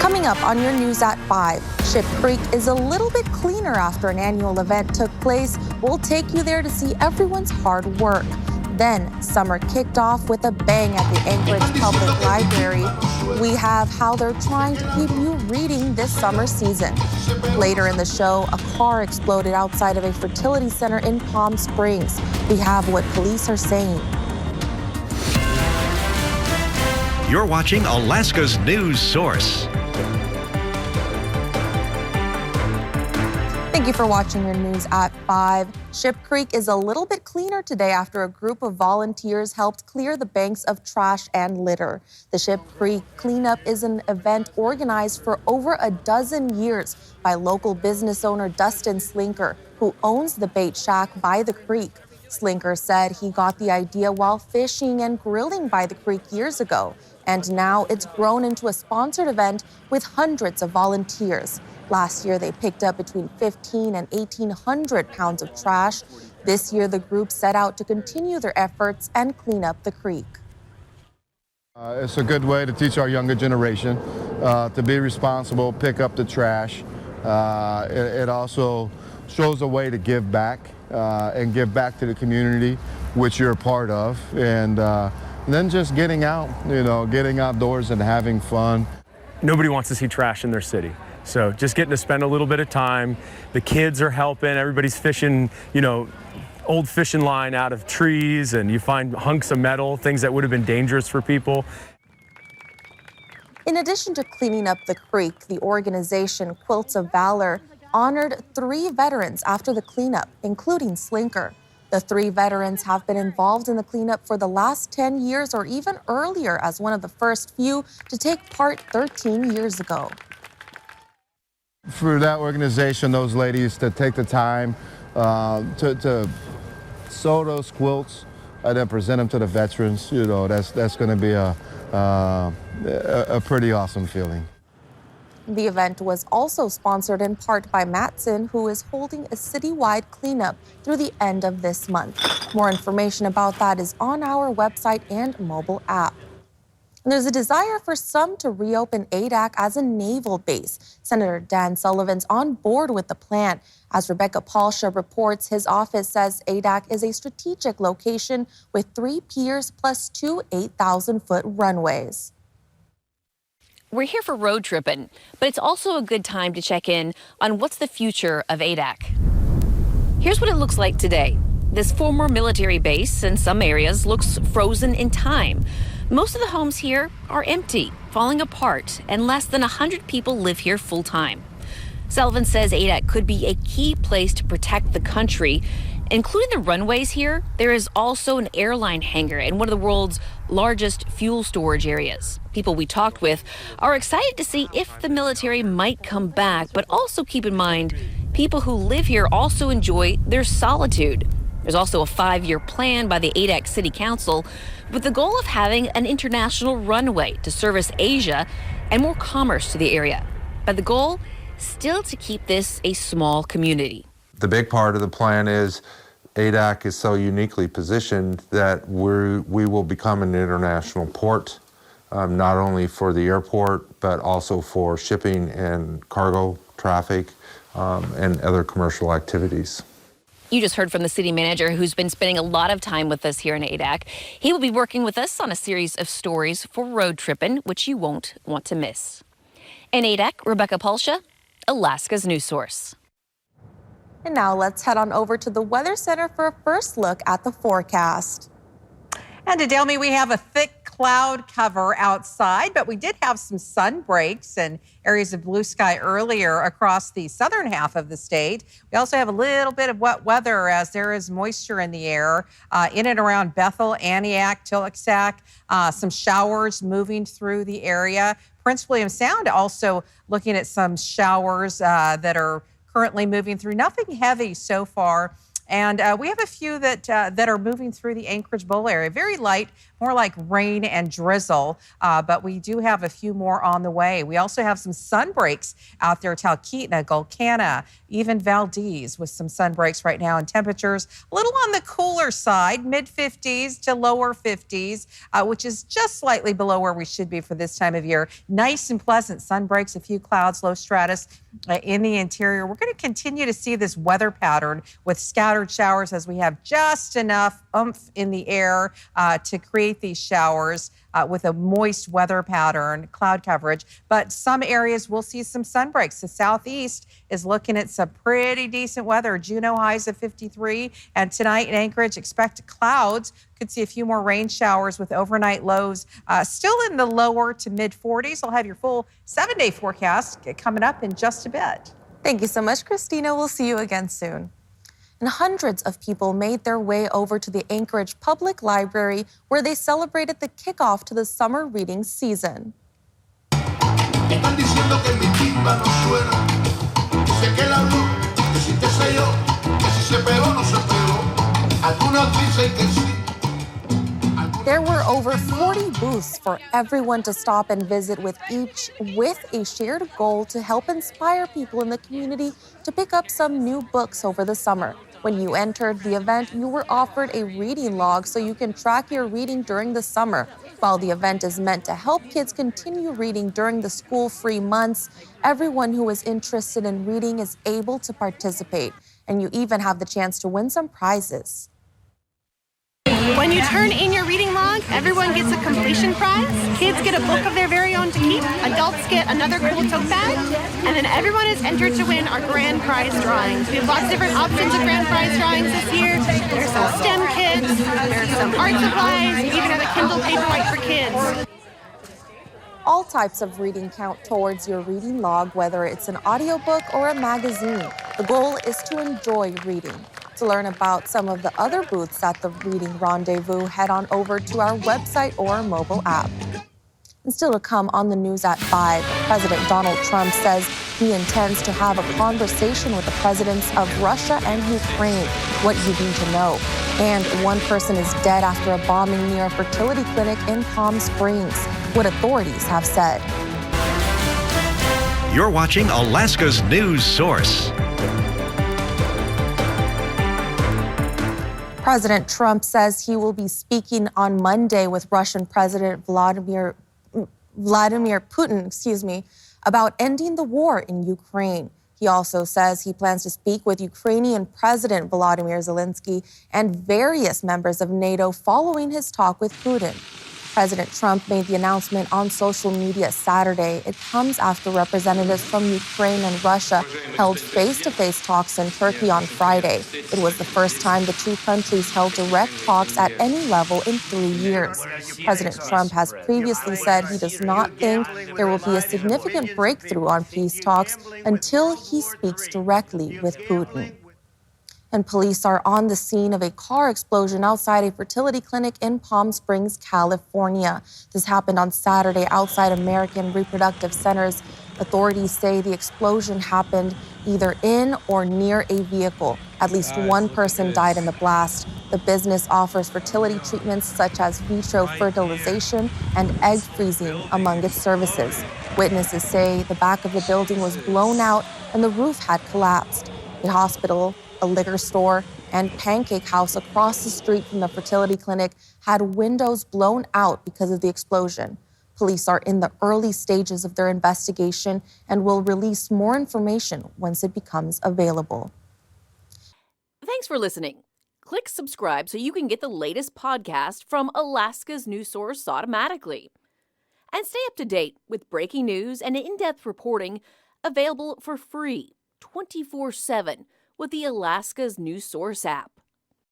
Coming up on your news at 5, Ship Creek is a little bit cleaner after an annual event took place. We'll take you there to see everyone's hard work. Then, summer kicked off with a bang at the Anchorage Public Library. We have how they're trying to keep you reading this summer season. Later in the show, a car exploded outside of a fertility center in Palm Springs. We have what police are saying. You're watching Alaska's news source. Thank you for watching your news at 5. Ship Creek is a little bit cleaner today after a group of volunteers helped clear the banks of trash and litter. The Ship Creek cleanup is an event organized for over a dozen years by local business owner Dustin Slinker, who owns the bait shack by the creek. Slinker said he got the idea while fishing and grilling by the creek years ago, and now it's grown into a sponsored event with hundreds of volunteers. Last year, they picked up between 1,500 and 1,800 pounds of trash. This year, the group set out to continue their efforts and clean up the creek. It's a good way to teach our younger generation to be responsible, pick up the trash. It also shows a way to give back and give back to the community, which you're a part of. And then just getting out, getting outdoors and having fun. Nobody wants to see trash in their city. So just getting to spend a little bit of time. The kids are helping. Everybody's fishing, old fishing line out of trees, and you find hunks of metal, things that would have been dangerous for people. In addition to cleaning up the creek, the organization Quilts of Valor honored 3 veterans after the cleanup, including Slinker. The 3 veterans have been involved in the cleanup for the last 10 years or even earlier as one of the first few to take part 13 years ago. For that organization, those ladies to take the time to sew those quilts and then present them to the veterans, that's going to be a pretty awesome feeling. The event was also sponsored in part by Matson, who is holding a citywide cleanup through the end of this month. More information about that is on our website and mobile app. There's a desire for some to reopen Adak as a naval base. Senator Dan Sullivan's on board with the plan. As Rebecca Palsha reports, his office says Adak is a strategic location with 3 piers plus 2 8,000-foot runways. We're here for road tripping, but it's also a good time to check in on what's the future of Adak. Here's what it looks like today. This former military base in some areas looks frozen in time. Most of the homes here are empty, falling apart, and less than 100 people live here full time. Sullivan says Adak could be a key place to protect the country. Including the runways here, there is also an airline hangar in one of the world's largest fuel storage areas. People we talked with are excited to see if the military might come back, but also keep in mind, people who live here also enjoy their solitude. There's also a 5-year plan by the Adak City Council with the goal of having an international runway to service Asia and more commerce to the area. But the goal, still to keep this a small community. The big part of the plan is Adak is so uniquely positioned that we will become an international port, not only for the airport, but also for shipping and cargo traffic and other commercial activities. You just heard from the city manager who's been spending a lot of time with us here in Adak. He will be working with us on a series of stories for road tripping, which you won't want to miss. In Adak, Rebecca Palsha, Alaska's news source. And now let's head on over to the Weather Center for a first look at the forecast. And to Delmy, we have a thick cloud cover outside, but we did have some sun breaks and areas of blue sky earlier across the southern half of the state. We also have a little bit of wet weather as there is moisture in the air in and around Bethel, Aniak, Tillotsac, some showers moving through the area. Prince William Sound also looking at some showers that are currently moving through. Nothing heavy so far And we have a few that are moving through the Anchorage Bowl area. Very light, more like rain and drizzle, but we do have a few more on the way. We also have some sun breaks out there, Talkeetna, Gulkana, even Valdez with some sun breaks right now, and temperatures a little on the cooler side, mid-50s to lower 50s, which is just slightly below where we should be for this time of year. Nice and pleasant sun breaks, a few clouds, low stratus in the interior. We're going to continue to see this weather pattern with scattered showers as we have just enough oomph in the air to create these showers with a moist weather pattern, cloud coverage. But some areas will see some sun breaks. The southeast is looking at some pretty decent weather. Juneau highs of 53. And tonight in Anchorage, expect clouds. Could see a few more rain showers with overnight lows still in the lower to mid 40s. I'll have your full 7-day forecast coming up in just a bit. Thank you so much, Christina. We'll see you again soon. And hundreds of people made their way over to the Anchorage Public Library, where they celebrated the kickoff to the summer reading season. There were over 40 booths for everyone to stop and visit, with each with a shared goal to help inspire people in the community to pick up some new books over the summer. When you entered the event, you were offered a reading log so you can track your reading during the summer. While the event is meant to help kids continue reading during the school-free months, everyone who is interested in reading is able to participate, and you even have the chance to win some prizes. When you turn in your reading log, everyone gets a completion prize. Kids get a book of their very own to keep. Adults get another cool tote bag. And then everyone is entered to win our grand prize drawings. We have lots of different options of grand prize drawings this year. There's some STEM kits, there's some art supplies, we even have a Kindle Paperwhite for kids. All types of reading count towards your reading log, whether it's an audiobook or a magazine. The goal is to enjoy reading. To learn about some of the other booths at the Reading Rendezvous, head on over to our website or mobile app. And still to come on the news at 5, President Donald Trump says he intends to have a conversation with the presidents of Russia and Ukraine. What you need to know. And one person is dead after a bombing near a fertility clinic in Palm Springs. What authorities have said. You're watching Alaska's news source. President Trump says he will be speaking on Monday with Russian President Vladimir Putin, about ending the war in Ukraine. He also says he plans to speak with Ukrainian President Volodymyr Zelensky and various members of NATO following his talk with Putin. President Trump made the announcement on social media Saturday. It comes after representatives from Ukraine and Russia held face-to-face talks in Turkey on Friday. It was the first time the two countries held direct talks at any level in 3 years. President Trump has previously said he does not think there will be a significant breakthrough on peace talks until he speaks directly with Putin. And police are on the scene of a car explosion outside a fertility clinic in Palm Springs, California. This happened on Saturday outside American Reproductive Centers. Authorities say the explosion happened either in or near a vehicle. At least one person died in the blast. The business offers fertility treatments such as vitro fertilization and egg freezing among its services. Witnesses say the back of the building was blown out and the roof had collapsed. A hospital, a liquor store, and Pancake House across the street from the fertility clinic had windows blown out because of the explosion. Police are in the early stages of their investigation and will release more information once it becomes available. Thanks for listening. Click subscribe so you can get the latest podcast from Alaska's news source automatically. And stay up to date with breaking news and in-depth reporting available for free 24/7 with the Alaska's news source app.